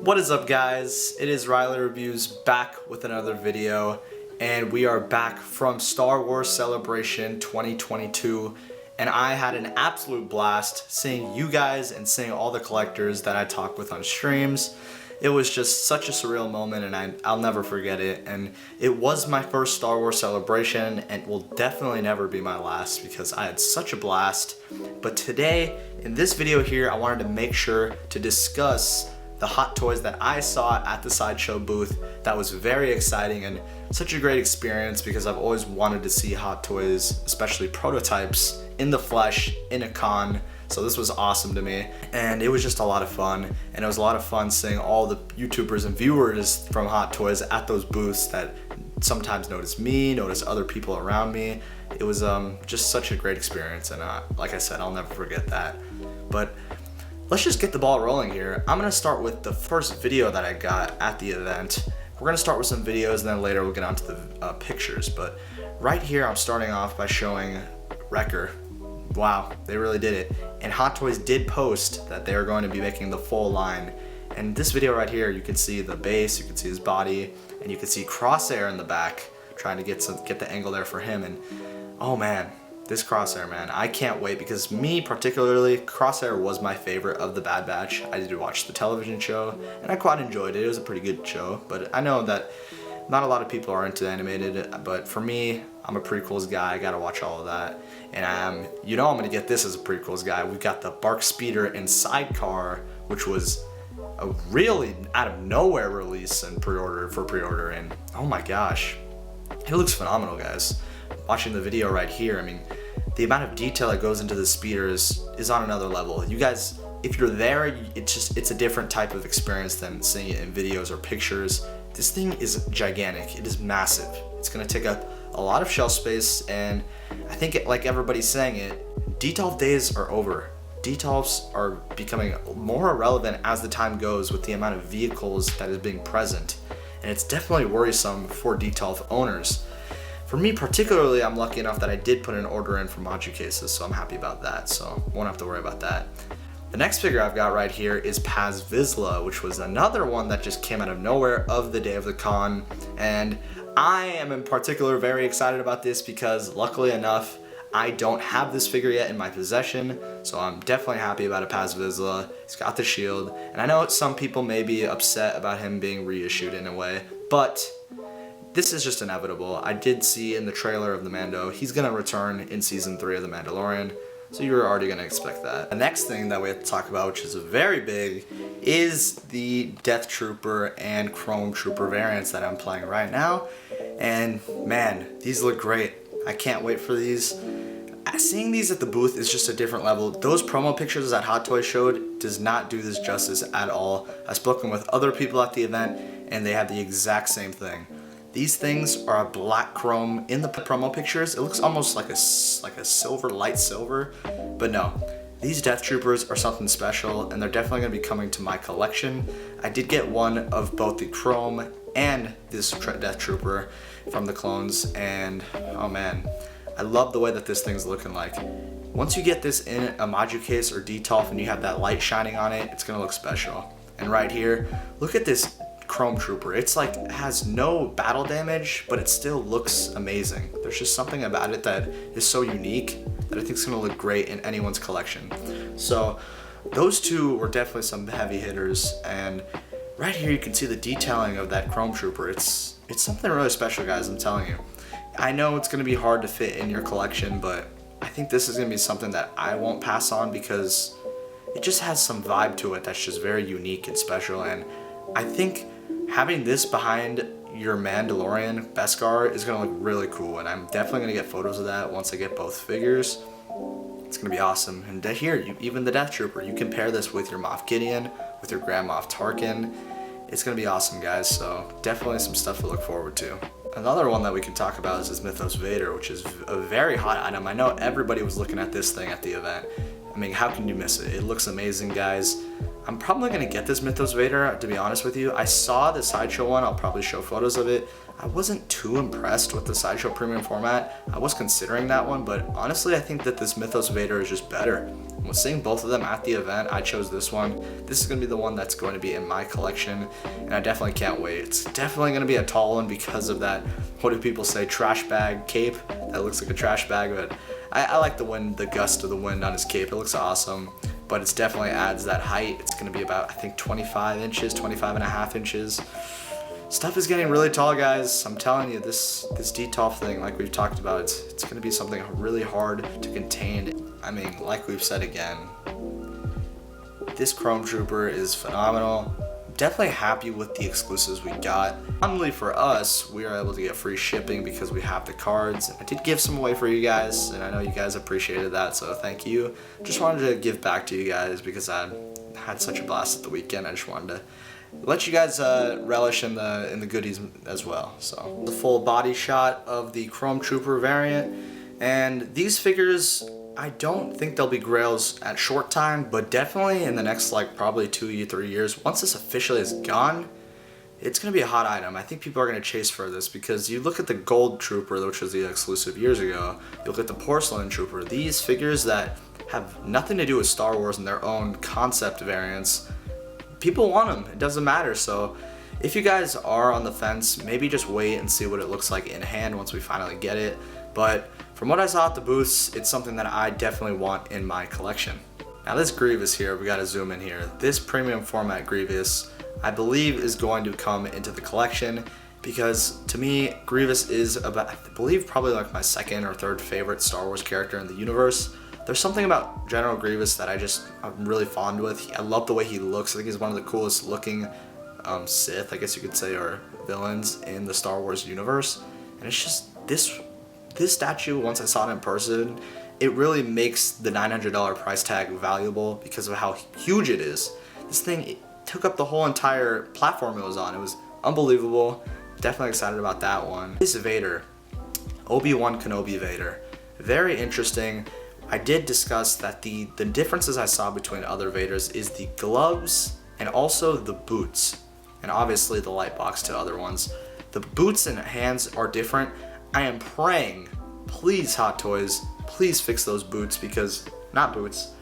What is up, guys? It is Riley Reviews back with another video, and we are back from Star Wars Celebration 2022, and I had an absolute blast seeing you guys and seeing all the collectors that I talk with on streams. It was just such a surreal moment, and I'll never forget it. And it was my first Star Wars Celebration, and will definitely never be my last because I had such a blast. But today, in this video here, I wanted to make sure to discuss the hot toys that I saw at the Sideshow booth. That was very exciting and such a great experience because I've always wanted to see hot toys, especially prototypes, in the flesh, in a con. So this was awesome to me, and it was just a lot of fun. And it was a lot of fun seeing all the YouTubers and viewers from Hot Toys at those booths that sometimes notice me, notice other people around me. It was just such a great experience, and like I said, I'll never forget that. But let's just get the ball rolling here. I'm gonna start with the first video that I got at the event. We're gonna start with some videos, and then later we'll get onto the pictures. But right here, I'm starting off by showing Wrecker. Wow, they really did it. And Hot Toys did post that they are going to be making the full line. And this video right here, you can see the base, you can see his body, and you can see Crosshair in the back, trying to get the angle there for him. And oh man, this Crosshair, man, I can't wait, because me particularly, Crosshair was my favorite of the Bad Batch. I did watch the television show, and I quite enjoyed it. It was a pretty good show, but I know that not a lot of people are into animated, but for me, I'm a prequels guy. I gotta watch all of that. And I'm gonna get this as a prequels guy. We've got the Bark Speeder and Sidecar, which was a really out of nowhere release and pre-order, and oh my gosh, it looks phenomenal, guys. Watching the video right here, I mean, the amount of detail that goes into the speeder is on another level. You guys, if you're there, it's a different type of experience than seeing it in videos or pictures. This thing is gigantic. It is massive. It's gonna take up a lot of shelf space, and I think like everybody's saying it, detolf days are over. Detolfs are becoming more irrelevant as the time goes with the amount of vehicles that is being present, and it's definitely worrisome for detolf owners. For me particularly, I'm lucky enough that I did put an order in for Module cases, so I'm happy about that, so won't have to worry about that. The next figure I've got right here is Paz Vizsla, which was another one that just came out of nowhere of the day of the con, and I am in particular very excited about this because luckily enough, I don't have this figure yet in my possession, so I'm definitely happy about a Paz Vizsla. He's got the shield, and I know some people may be upset about him being reissued in a way, but this is just inevitable. I did see in the trailer of the Mando, he's gonna return in season 3 of The Mandalorian, so you're already gonna expect that. The next thing that we have to talk about, which is very big, is the Death Trooper and Chrome Trooper variants that I'm playing right now. And man, these look great. I can't wait for these. Seeing these at the booth is just a different level. Those promo pictures that Hot Toys showed does not do this justice at all. I've spoken with other people at the event, and they have the exact same thing. These things are a black chrome in the promo pictures. It looks almost like a silver, light silver, but no. These Death Troopers are something special, and they're definitely going to be coming to my collection. I did get one of both the chrome and this Death Trooper from the clones, and oh man, I love the way that this thing's looking like. Once you get this in a module case or detolf and you have that light shining on it, it's going to look special. And right here, look at this Chrome Trooper. It's like, has no battle damage, but it still looks amazing. There's just something about it that is so unique that I think is gonna look great in anyone's collection. So those two were definitely some heavy hitters, and right here you can see the detailing of that Chrome Trooper. It's something really special, guys, I'm telling you. I know it's gonna be hard to fit in your collection, but I think this is gonna be something that I won't pass on because it just has some vibe to it that's just very unique and special. And I think having this behind your Mandalorian Beskar is gonna look really cool, and I'm definitely gonna get photos of that once I get both figures. It's gonna be awesome. And here, even the Death Trooper, you can pair this with your Moff Gideon, with your Grand Moff Tarkin. It's gonna be awesome, guys, so definitely some stuff to look forward to. Another one that we can talk about is this Mythos Vader, which is a very hot item. I know everybody was looking at this thing at the event. I mean, how can you miss it? It looks amazing, guys. I'm probably gonna get this Mythos Vader, to be honest with you. I saw the Sideshow one, I'll probably show photos of it. I wasn't too impressed with the Sideshow Premium format. I was considering that one, but honestly I think that this Mythos Vader is just better. When seeing both of them at the event, I chose this one. This is going to be the one that's going to be in my collection, and I definitely can't wait. It's definitely going to be a tall one because of that, what do people say, trash bag cape? That looks like a trash bag, but I like the wind, the gust of the wind on his cape. It looks awesome, but it definitely adds that height. It's going to be about, I think, 25 inches, 25 and a half inches. Stuff is getting really tall, guys. I'm telling you, this DTOF thing, like we've talked about, it's going to be something really hard to contain. I mean, like we've said again, this Chrome Trooper is phenomenal. I'm definitely happy with the exclusives we got. Finally for us, we are able to get free shipping because we have the cards. I did give some away for you guys, and I know you guys appreciated that, so thank you. Just wanted to give back to you guys because I had such a blast at the weekend. I just wanted to let you guys relish in the goodies as well. So the full body shot of the Chrome Trooper variant, and these figures, I don't think they'll be grails at short time, but definitely in the next like probably 2 to 3 years, once this officially is gone, it's going to be a hot item. I think people are going to chase for this because you look at the Gold Trooper, which was the exclusive years ago, you look at the Porcelain Trooper, these figures that have nothing to do with Star Wars and their own concept variants, people want them. It doesn't matter. So if you guys are on the fence, maybe just wait and see what it looks like in hand once we finally get it. But from what I saw at the booths, it's something that I definitely want in my collection. Now this Grievous here, we gotta zoom in here. This premium format Grievous, I believe is going to come into the collection because to me, Grievous is about, I believe probably like my second or third favorite Star Wars character in the universe. There's something about General Grievous that I'm really fond with. I love the way he looks. I think he's one of the coolest looking Sith, I guess you could say, or villains in the Star Wars universe. And it's just this statue, once I saw it in person, it really makes the $900 price tag valuable because of how huge it is. This thing, it took up the whole entire platform it was on. It was unbelievable. Definitely excited about that one. This Vader, Obi-Wan Kenobi Vader, very interesting. I did discuss that the differences I saw between other Vaders is the gloves and also the boots, and obviously the light box to other ones. The boots and hands are different. I am praying, please Hot Toys, please fix those boots because, not boots,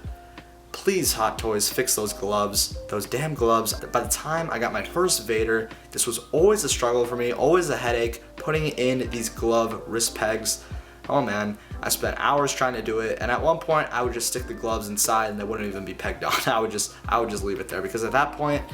please Hot Toys fix those gloves, those damn gloves. By the time I got my first Vader, this was always a struggle for me, always a headache, putting in these glove wrist pegs. Oh man, I spent hours trying to do it, and at one point I would just stick the gloves inside and they wouldn't even be pegged on. I would just leave it there because at that point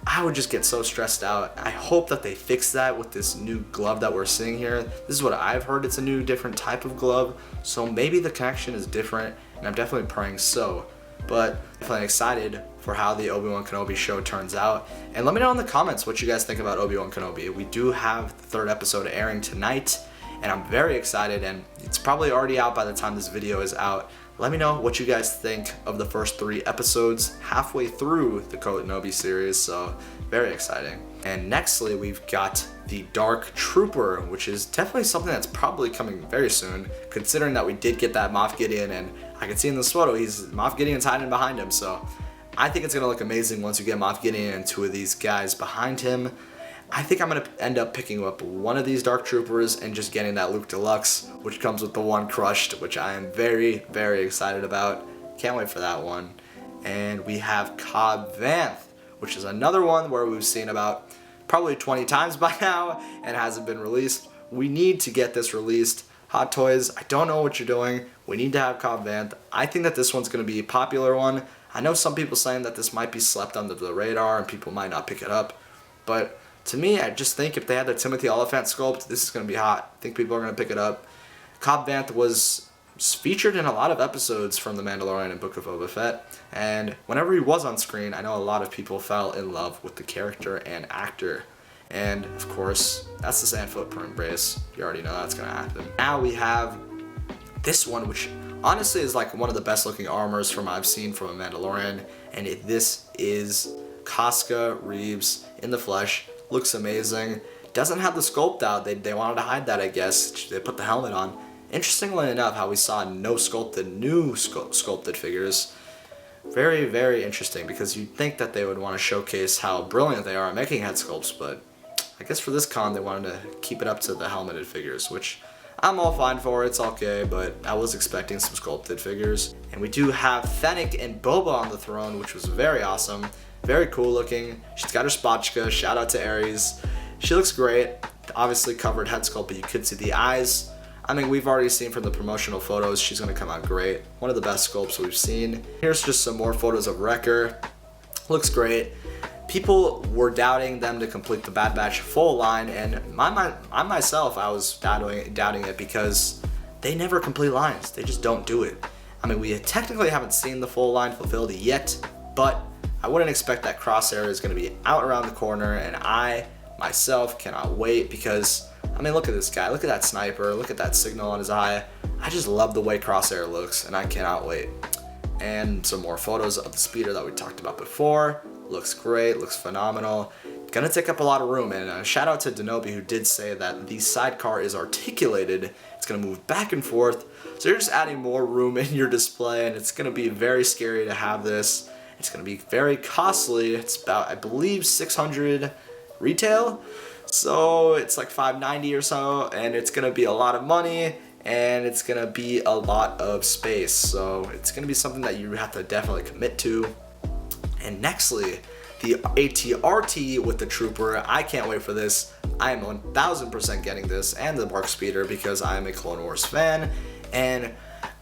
I would just get so stressed out. I hope that they fix that with this new glove that we're seeing here. This is what I've heard, it's a new different type of glove, so maybe the connection is different, and I'm definitely praying so. But definitely excited for how the Obi-Wan Kenobi show turns out. And let me know in the comments what you guys think about Obi-Wan Kenobi. We do have the third episode airing tonight, and I'm very excited, and it's probably already out by the time this video is out. Let me know what you guys think of the first 3 episodes halfway through the Kenobi series, so very exciting. And nextly, we've got the Dark Trooper, which is definitely something that's probably coming very soon, considering that we did get that Moff Gideon, and I can see in this photo, Moff Gideon's hiding behind him, so I think it's gonna look amazing once you get Moff Gideon and 2 of these guys behind him. I think I'm going to end up picking up one of these Dark Troopers and just getting that Luke Deluxe, which comes with the one crushed, which I am very, very excited about. Can't wait for that one. And we have Cobb Vanth, which is another one where we've seen about probably 20 times by now and hasn't been released. We need to get this released. Hot Toys, I don't know what you're doing. We need to have Cobb Vanth. I think that this one's going to be a popular one. I know some people saying that this might be slept under the radar and people might not pick it up, but to me, I just think if they had the Timothy Oliphant sculpt, this is going to be hot. I think people are going to pick it up. Cobb Vanth was featured in a lot of episodes from The Mandalorian and Book of Boba Fett, and whenever he was on screen, I know a lot of people fell in love with the character and actor. And of course, that's the sand footprint brace. You already know that's going to happen. Now we have this one, which honestly is like one of the best looking armors from I've seen from a Mandalorian, and this is Casca Reeves in the flesh. Looks amazing. Doesn't have the sculpt out. They wanted to hide that, I guess. They put the helmet on. Interestingly enough, how we saw new sculpted figures. Very, very interesting because you'd think that they would want to showcase how brilliant they are at making head sculpts, but I guess for this con they wanted to keep it up to the helmeted figures, which I'm all fine for, it's okay, but I was expecting some sculpted figures. And we do have Fennec and Boba on the throne, which was very awesome. Very cool looking. She's got her spotchka, shout out to Aries. She looks great. Obviously covered head sculpt, but you could see the eyes. I mean, we've already seen from the promotional photos, she's gonna come out great. One of the best sculpts we've seen. Here's just some more photos of Wrecker. Looks great. People were doubting them to complete the Bad Batch full line, and I myself was doubting it because they never complete lines. They just don't do it. I mean, we technically haven't seen the full line fulfilled yet, but I wouldn't expect that Crosshair is going to be out around the corner, and I myself cannot wait because, I mean, look at this guy. Look at that sniper. Look at that signal on his eye. I just love the way Crosshair looks, and I cannot wait. And some more photos of the speeder that we talked about before. Looks great, looks phenomenal. Gonna take up a lot of room, and shout out to Denobi, who did say that the sidecar is articulated. It's gonna move back and forth, so you're just adding more room in your display, and it's gonna be very scary to have this. It's gonna be very costly. It's about, I believe, 600 retail, so it's like 590 or so, and it's gonna be a lot of money, and it's gonna be a lot of space, so it's gonna be something that you have to definitely commit to. And nextly, the ATRT with the Trooper. I can't wait for this. I am 1000% getting this and the Mark Speeder because I am a Clone Wars fan, and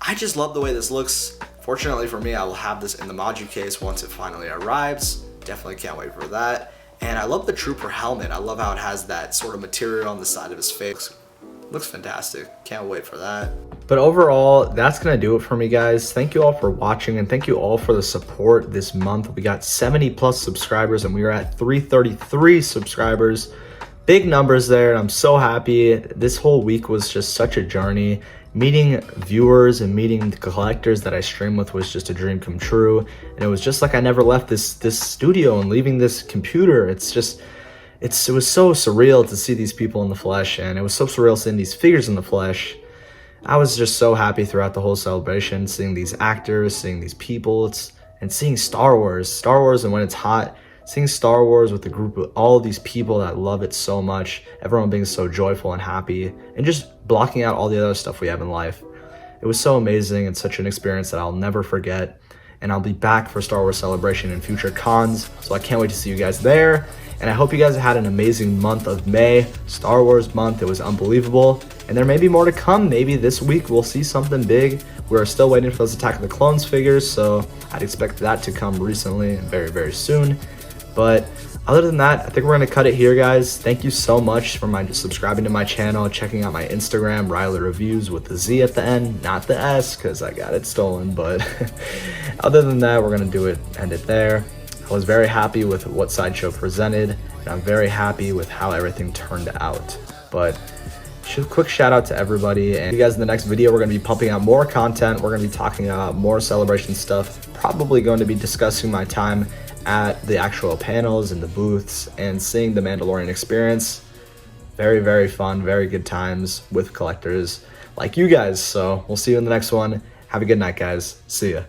I just love the way this looks. Fortunately for me, I will have this in the Maju case once it finally arrives. Definitely can't wait for that. And I love the Trooper helmet. I love how it has that sort of material on the side of his face. Looks fantastic. Can't wait for that. But overall, that's gonna do it for me, guys. Thank you all for watching, and thank you all for the support this month. We got 70 plus subscribers, and we are at 333 subscribers. Big numbers there, and I'm so happy. This whole week was just such a journey. Meeting viewers and meeting the collectors that I stream with was just a dream come true. And it was just like I never left this studio and leaving this computer. It was so surreal to see these people in the flesh, and it was so surreal seeing these figures in the flesh. I was just so happy throughout the whole celebration, seeing these actors, seeing these people, and seeing Star Wars and when it's hot, seeing Star Wars with a group of all these people that love it so much, everyone being so joyful and happy, and just blocking out all the other stuff we have in life. It was so amazing and such an experience that I'll never forget, and I'll be back for Star Wars Celebration in future cons, so I can't wait to see you guys there. And I hope you guys had an amazing month of May, Star Wars month. It was unbelievable. And there may be more to come. Maybe this week we'll see something big. We're still waiting for those Attack of the Clones figures, so I'd expect that to come recently and very, very soon. But other than that, I think we're gonna cut it here, guys. Thank you so much for subscribing to my channel, checking out my Instagram, Riley Reviews with the Z at the end, not the S, because I got it stolen. But other than that, we're gonna end it there. I was very happy with what Sideshow presented, and I'm very happy with how everything turned out. But quick shout out to everybody, and you guys in the next video, we're going to be pumping out more content. We're going to be talking about more celebration stuff, probably going to be discussing my time at the actual panels and the booths and seeing the Mandalorian experience. Very, very fun, very good times with collectors like you guys. So we'll see you in the next one. Have a good night, guys. See ya.